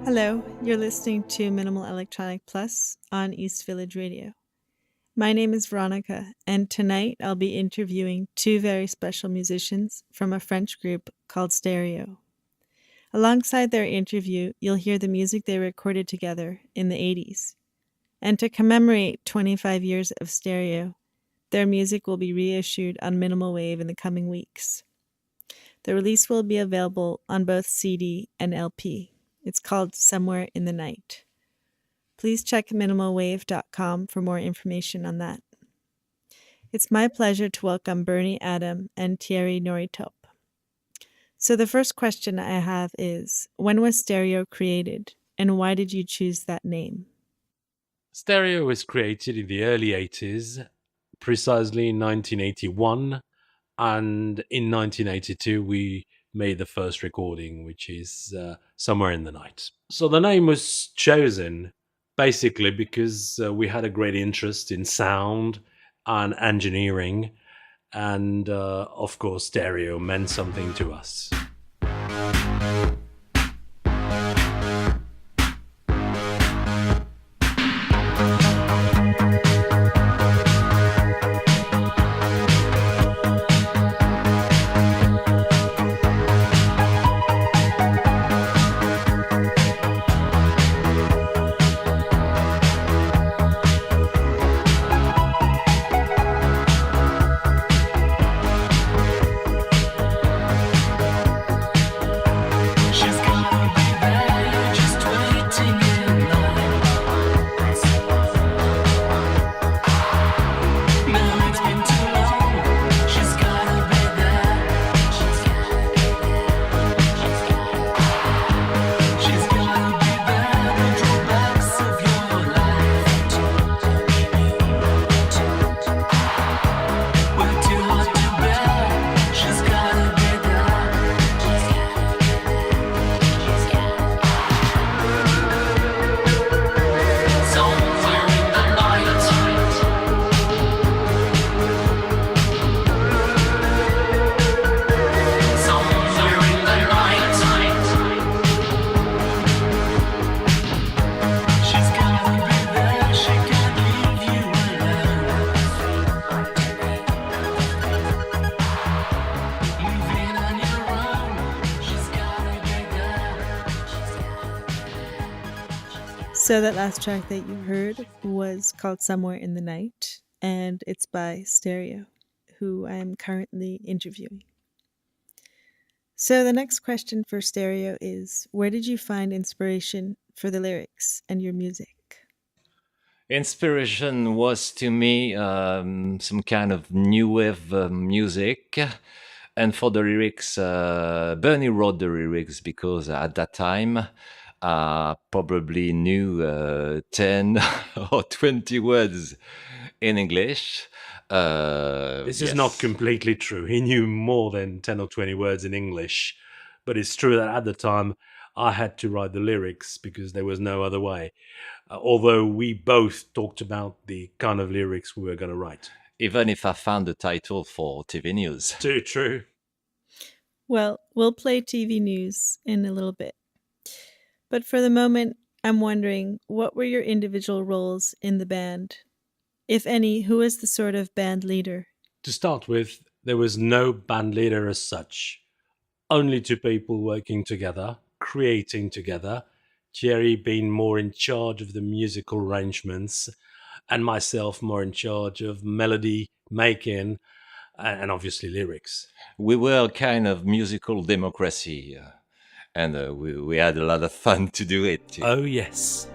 Hello, you're listening to Minimal Electronic Plus on East Village Radio. My name is Veronica, and tonight I'll be interviewing two very special musicians from a French group called Stereo. Alongside their interview, you'll hear the music they recorded together in the 80s. And to commemorate 25 years of Stereo, their music will be reissued on Minimal Wave in the coming weeks. The release will be available on both CD and LP. It's called Somewhere in the Night. Please check minimalwave.com for more information on that. It's my pleasure to welcome Bernie Adam and Thierry Noritop. So the first question I have is, when was Stereo created, and why did you choose that name? Stereo was created in the early 80s, precisely in 1981, and in 1982 we made the first recording, which is Somewhere in the Night. So the name was chosen basically because we had a great interest in sound and engineering, and of course stereo meant something to us. So that last track that you heard was called Somewhere in the Night, and it's by Stereo, who I am currently interviewing. So the next question for Stereo is, where did you find inspiration for the lyrics and your music? Inspiration was to me some kind of new wave music. And for the lyrics, Bernie wrote the lyrics because at that time, probably knew 10 or 20 words in English. This is not completely true. He knew more than 10 or 20 words in English, but it's true that at the time I had to write the lyrics because there was no other way. Although we both talked about the kind of lyrics we were going to write. Even if I found the title for TV News. Too true. Well, we'll play TV News in a little bit. But for the moment, I'm wondering, what were your individual roles in the band? If any, who was the sort of band leader? To start with, there was no band leader as such. Only two people working together, creating together. Thierry being more in charge of the musical arrangements, and myself more in charge of melody making and obviously lyrics. We were a kind of musical democracy. And we had a lot of fun to do it too. Oh, yes.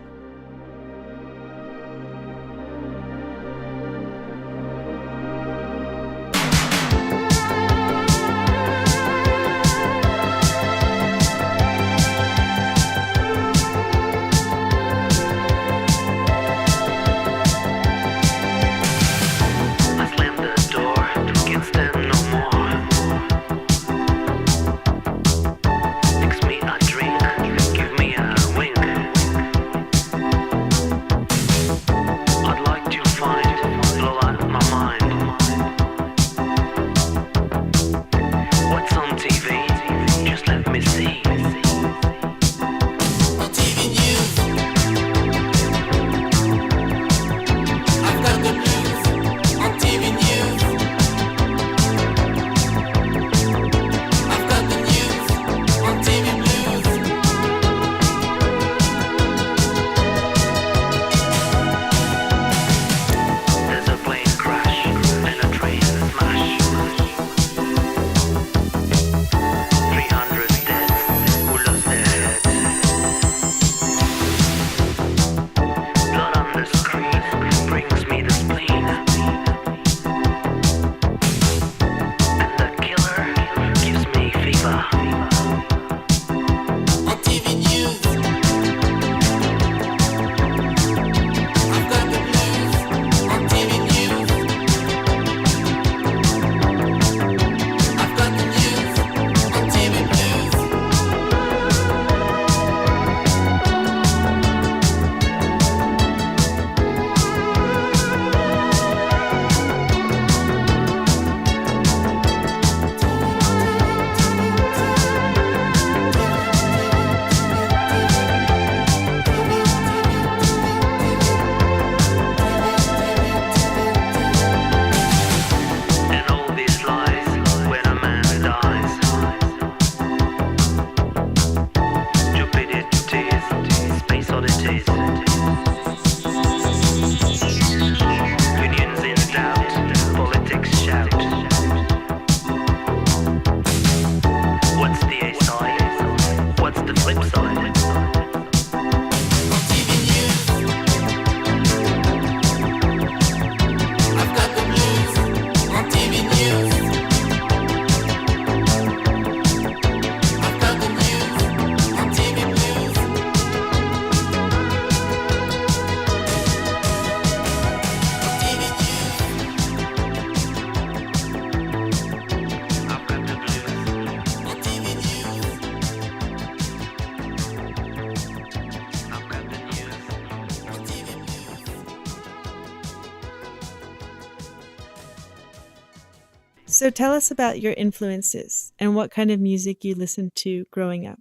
So tell us about your influences and what kind of music you listened to growing up.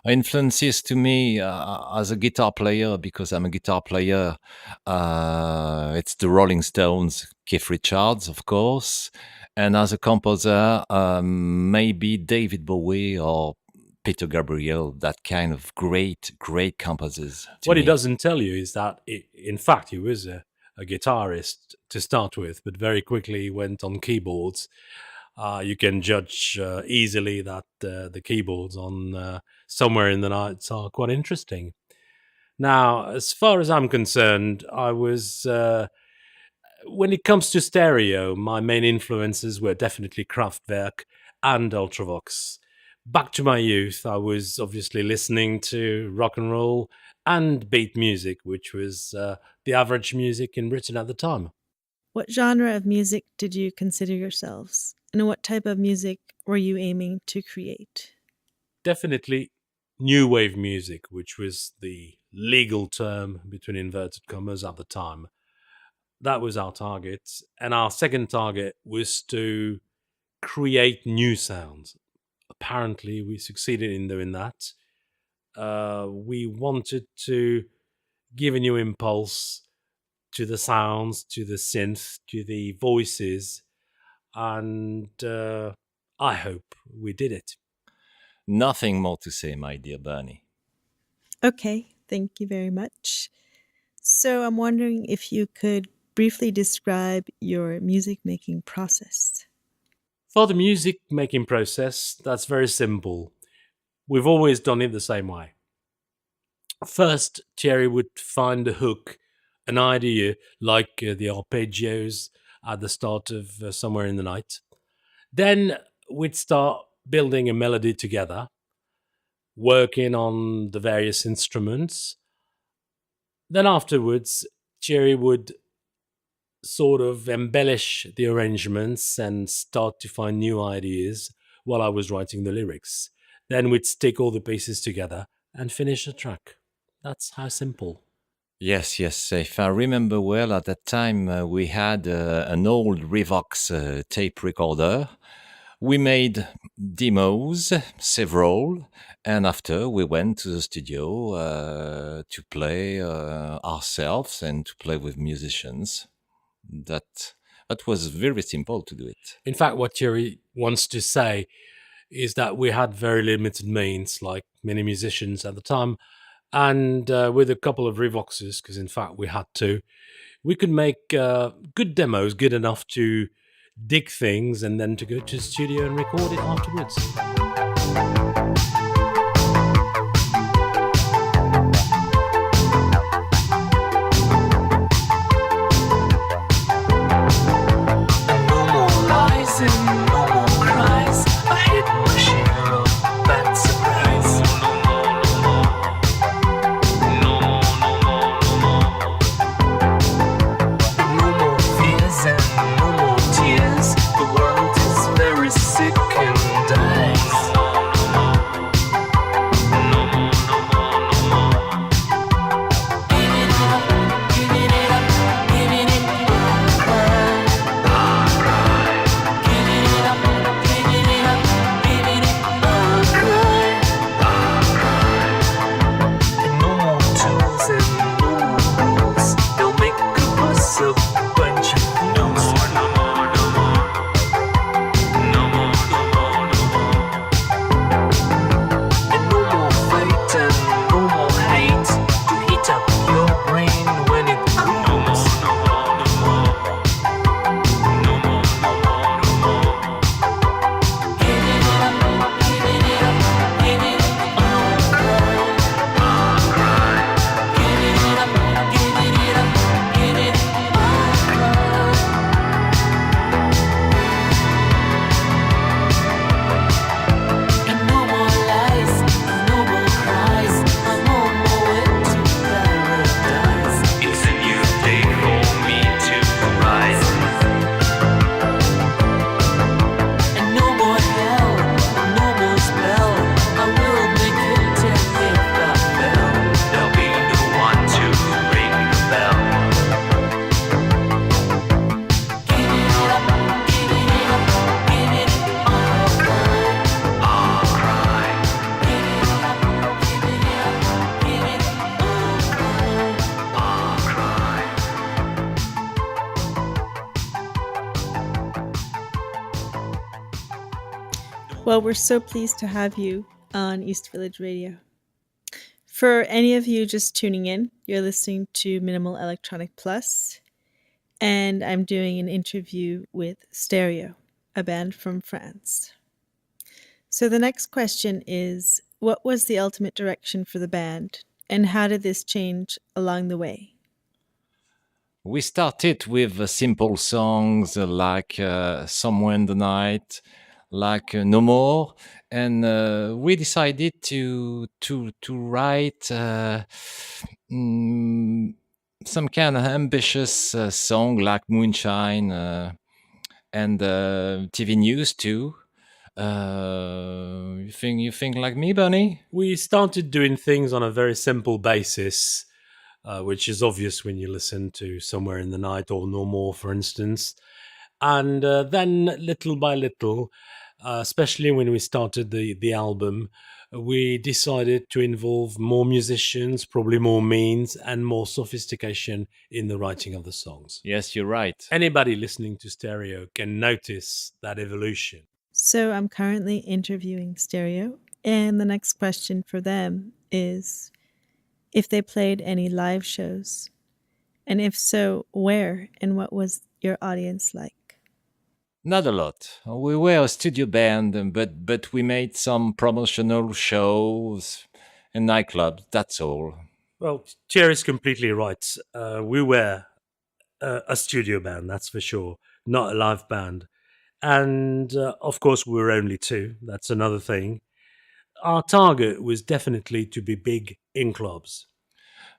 Influences to me as a guitar player, because I'm a guitar player, it's the Rolling Stones, Keith Richards, of course. And as a composer, maybe David Bowie or Peter Gabriel, that kind of great, great composers to What he me. doesn't tell you is that, in fact, he was a guitarist to start with, but very quickly went on keyboards. You can judge easily that the keyboards on Somewhere in the Nights are quite interesting. Now, as far as I'm concerned, I was, when it comes to stereo, my main influences were definitely Kraftwerk and Ultravox. Back to my youth, I was obviously listening to rock and roll and beat music, which was the average music in Britain at the time. What genre of music did you consider yourselves? And what type of music were you aiming to create? Definitely new wave music, which was the legal term between inverted commas at the time. That was our target. And our second target was to create new sounds. Apparently, we succeeded in doing that. We wanted to give a new impulse to the sounds, to the synth, to the voices, and I hope we did it. Nothing more to say, my dear Bernie. Okay, thank you very much. So I'm wondering if you could briefly describe your music making process. For the music making process, that's very simple. We've always done it the same way. First, Thierry would find a hook, an idea like the arpeggios at the start of Somewhere in the Night. Then we'd start building a melody together, working on the various instruments. Then afterwards, Thierry would sort of embellish the arrangements and start to find new ideas while I was writing the lyrics. Then we'd stick all the pieces together and finish the track. That's how simple. Yes, yes. If I remember well, at that time we had an old Revox tape recorder. We made demos, several, and after we went to the studio to play ourselves and to play with musicians. That was very simple to do it. In fact, what Thierry wants to say is that we had very limited means, like many musicians at the time, and with a couple of Revoxes, because in fact we had to, we could make good demos, good enough to dig things and then to go to the studio and record it afterwards. Well, we're so pleased to have you on East Village Radio. For any of you just tuning in, you're listening to Minimal Electronic Plus, and I'm doing an interview with Stereo, a band from France. So the next question is, what was the ultimate direction for the band, and how did this change along the way? We started with simple songs like Somewhere in the Night, like No More, and we decided to write mm, some kind of ambitious song like Moonshine and TV News too. You think like me, Bunny? We started doing things on a very simple basis, which is obvious when you listen to Somewhere in the Night or No More, for instance. And then, little by little, especially when we started the album, we decided to involve more musicians, probably more means, and more sophistication in the writing of the songs. Yes, you're right. Anybody listening to Stereo can notice that evolution. So I'm currently interviewing Stereo, and the next question for them is if they played any live shows, and if so, where, and what was your audience like? Not a lot. We were a studio band, but we made some promotional shows in nightclubs. That's all. Well, Thierry's completely right. We were a studio band, that's for sure, not a live band. And of course, we were only two. That's another thing. Our target was definitely to be big in clubs.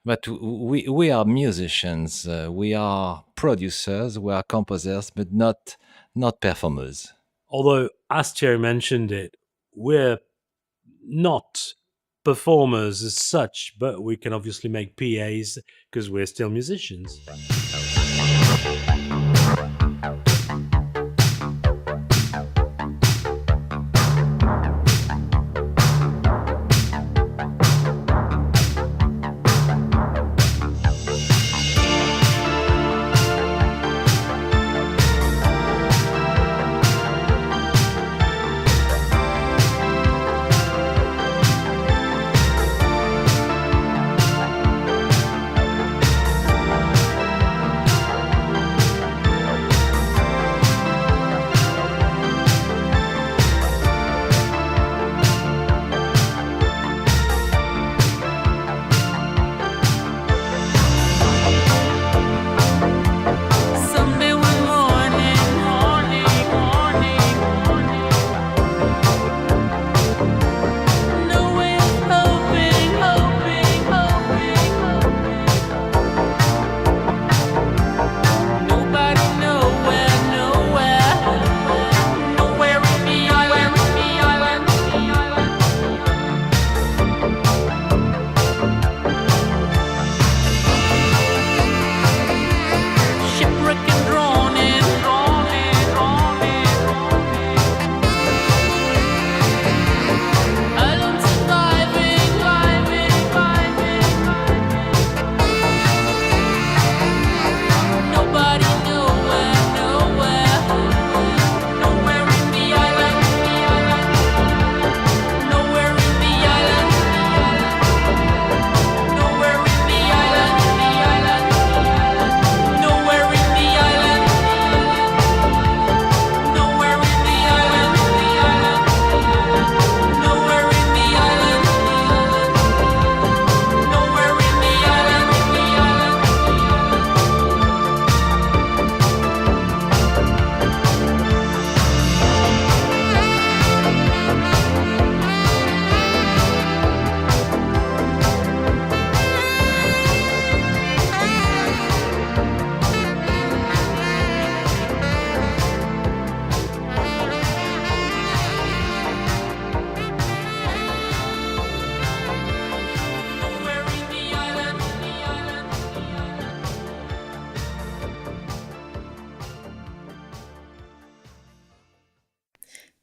But we are musicians. We are producers. We are composers, but not performers. Although, as Thierry mentioned it, we're not performers as such, but we can obviously make PAs because we're still musicians.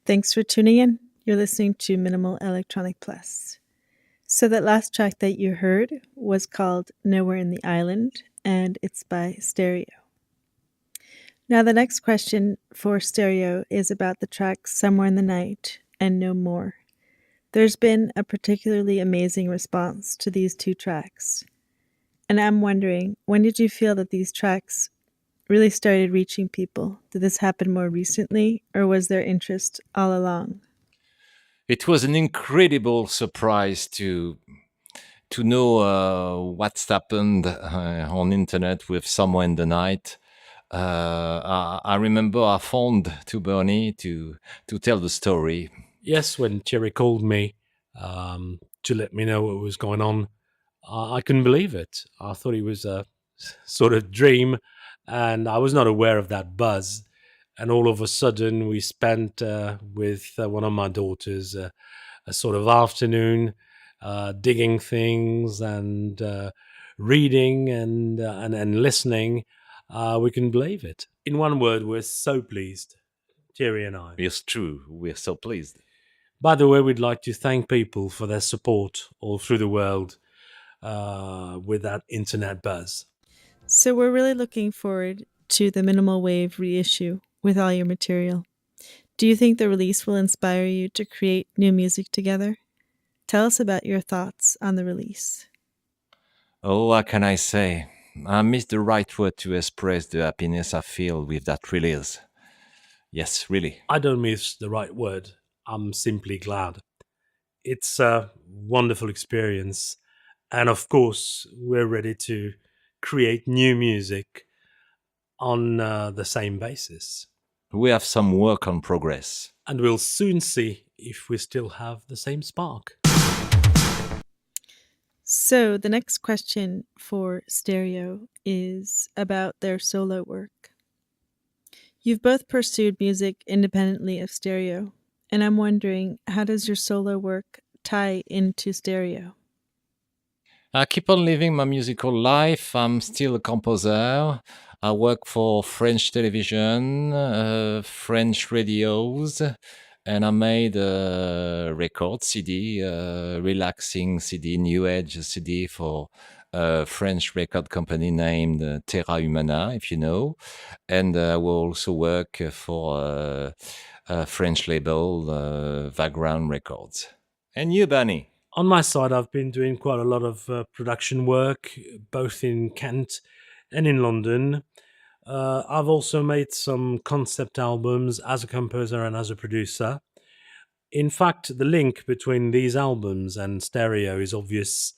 Thanks for tuning in. You're listening to Minimal Electronic Plus. So that last track that you heard was called Nowhere in the Island, and it's by Stereo. Now the next question for Stereo is about the track Somewhere in the Night, and No More. There's been a particularly amazing response to these two tracks. And I'm wondering, when did you feel that these tracks really started reaching people? Did this happen more recently, or was there interest all along? It was an incredible surprise to know what's happened on internet with Somewhere in the Night. I remember I phoned to Bernie to tell the story. Yes, when Thierry called me to let me know what was going on, I couldn't believe it. I thought it was a sort of dream, and I was not aware of that buzz. And all of a sudden, we spent with one of my daughters a sort of afternoon digging things and reading and listening. We couldn't believe it. In one word, we're so pleased, Thierry and I. It's true. We're so pleased. By the way, we'd like to thank people for their support all through the world with that internet buzz. So we're really looking forward to the Minimal Wave reissue with all your material. Do you think the release will inspire you to create new music together? Tell us about your thoughts on the release. Oh, what can I say? I miss the right word to express the happiness I feel with that release. Yes, really. I don't miss the right word. I'm simply glad. It's a wonderful experience. And of course, we're ready to create new music on the same basis. We have some work on progress. And we'll soon see if we still have the same spark. So the next question for Stereo is about their solo work. You've both pursued music independently of Stereo, and I'm wondering, how does your solo work tie into Stereo? I keep on living my musical life. I'm still a composer. I work for French television, French radios, and I made a record CD, relaxing CD, new age CD for a French record company named Terra Humana, if you know. And I will also work for a French label, Vagrant Records. And you, Bunny? On my side, I've been doing quite a lot of production work, both in Kent and in London. I've also made some concept albums as a composer and as a producer. In fact, the link between these albums and Stereo is obvious.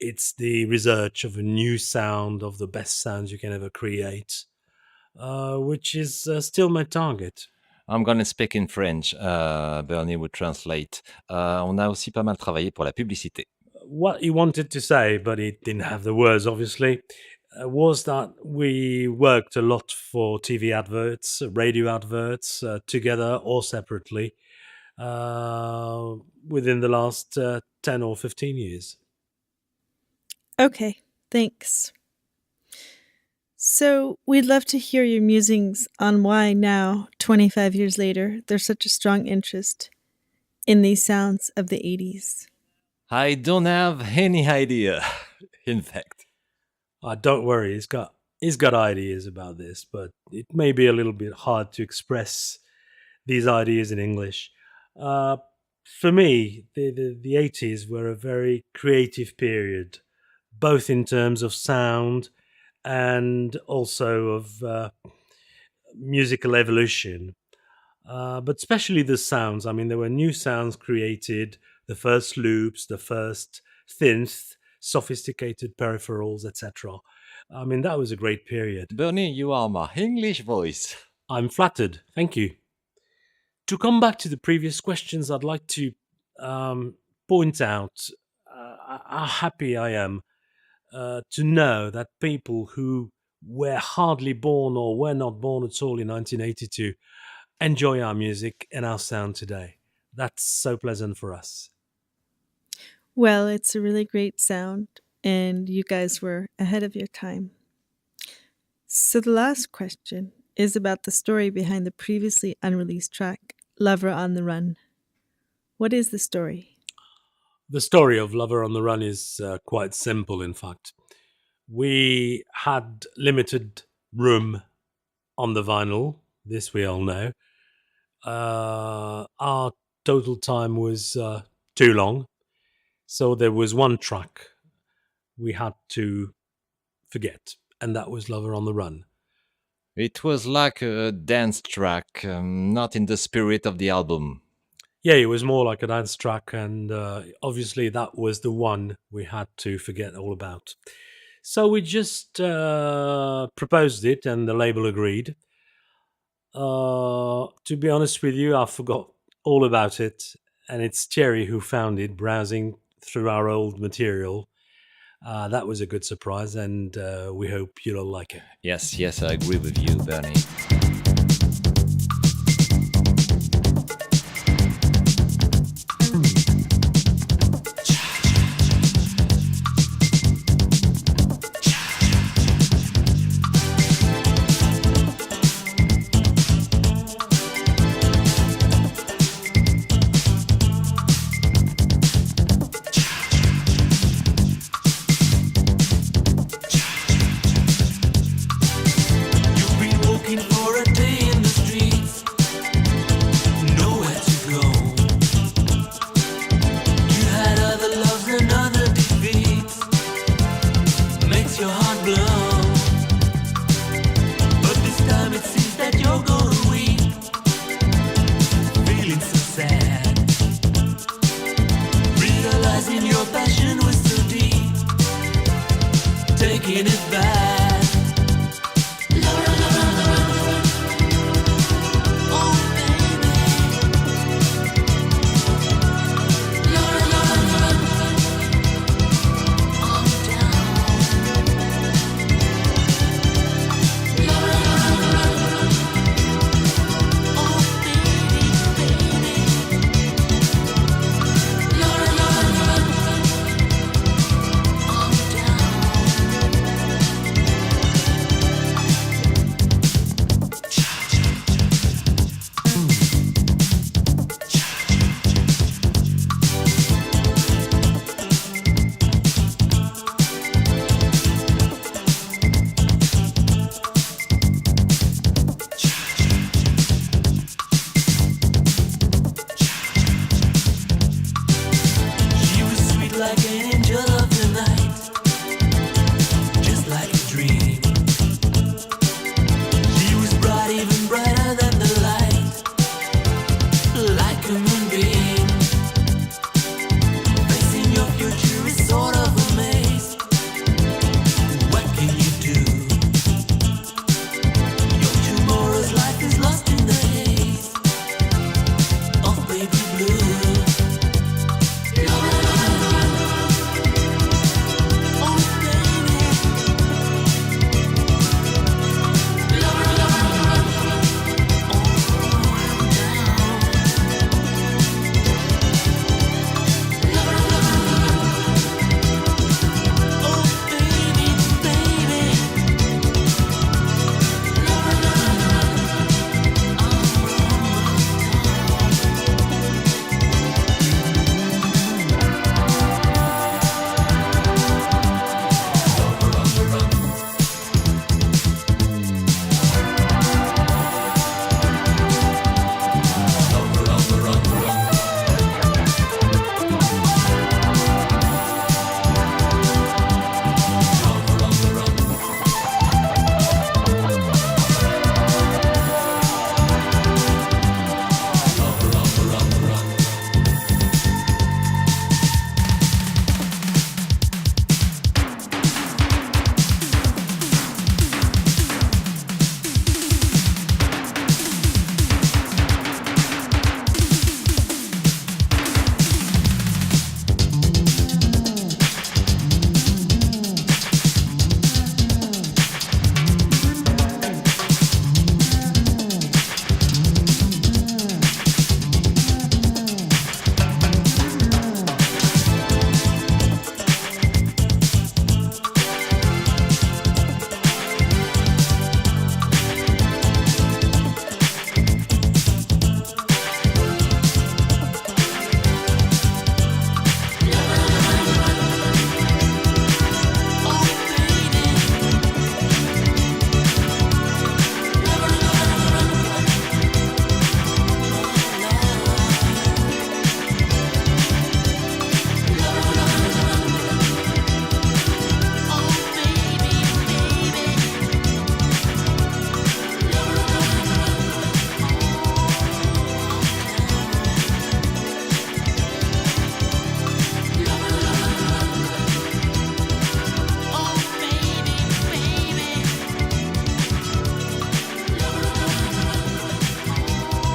It's the research of a new sound, of the best sounds you can ever create, which is still my target. I'm going to speak in French. Bernie would translate. On a aussi pas mal travaillé pour la publicité. What he wanted to say, but he didn't have the words, obviously, was that we worked a lot for TV adverts, radio adverts, together or separately, within the last 10 or 15 years. Okay, thanks. So, we'd love to hear your musings on why now, 25 years later, there's such a strong interest in these sounds of the 80s. I don't have any idea, in fact. Don't worry, he's got ideas about this, but it may be a little bit hard to express these ideas in English. For me, the 80s were a very creative period, both in terms of sound and also of musical evolution. But especially the sounds. I mean, there were new sounds created, the first loops, the first synth, sophisticated peripherals, etc. I mean, that was a great period. Bernie, you are my English voice. I'm flattered. Thank you. To come back to the previous questions, I'd like to point out how happy I am to know that people who were hardly born or were not born at all in 1982 enjoy our music and our sound today. That's so pleasant for us. Well, it's a really great sound, and you guys were ahead of your time. So, the last question is about the story behind the previously unreleased track, Lover on the Run. What is the story? The story of Lover on the Run is quite simple, in fact. We had limited room on the vinyl, this we all know. Our total time was too long. So there was one track we had to forget, and that was Lover on the Run. It was like a dance track, not in the spirit of the album. Yeah, it was more like a dance track, and obviously that was the one we had to forget all about. So we just proposed it, and the label agreed. To be honest with you, I forgot all about it, and it's Thierry who found it browsing through our old material. That was a good surprise, and we hope you'll like it. Yes, I agree with you, Bernie.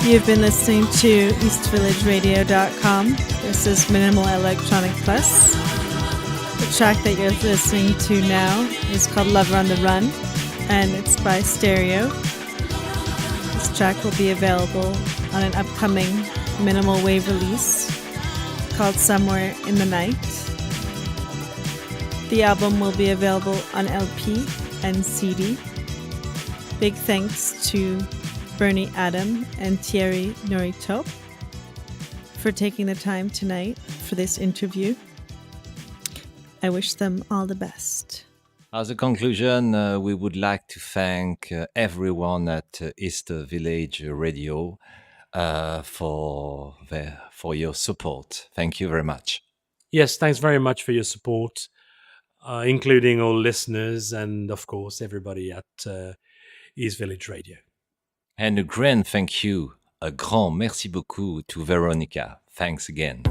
You've been listening to EastVillageRadio.com. This is Minimal Electronic Plus. The track that you're listening to now is called Lover on the Run, and it's by Stereo. This track will be available on an upcoming minimal wave release called Somewhere in the Night. The album will be available on LP and CD. Big thanks to Bernie Adam and Thierry Noritop for taking the time tonight for this interview. I wish them all the best. As a conclusion, we would like to thank everyone at East Village Radio for your support. Thank you very much. Yes, thanks very much for your support, including all listeners and, of course, everybody at East Village Radio. And a grand thank you, a grand merci beaucoup to Veronica. Thanks again.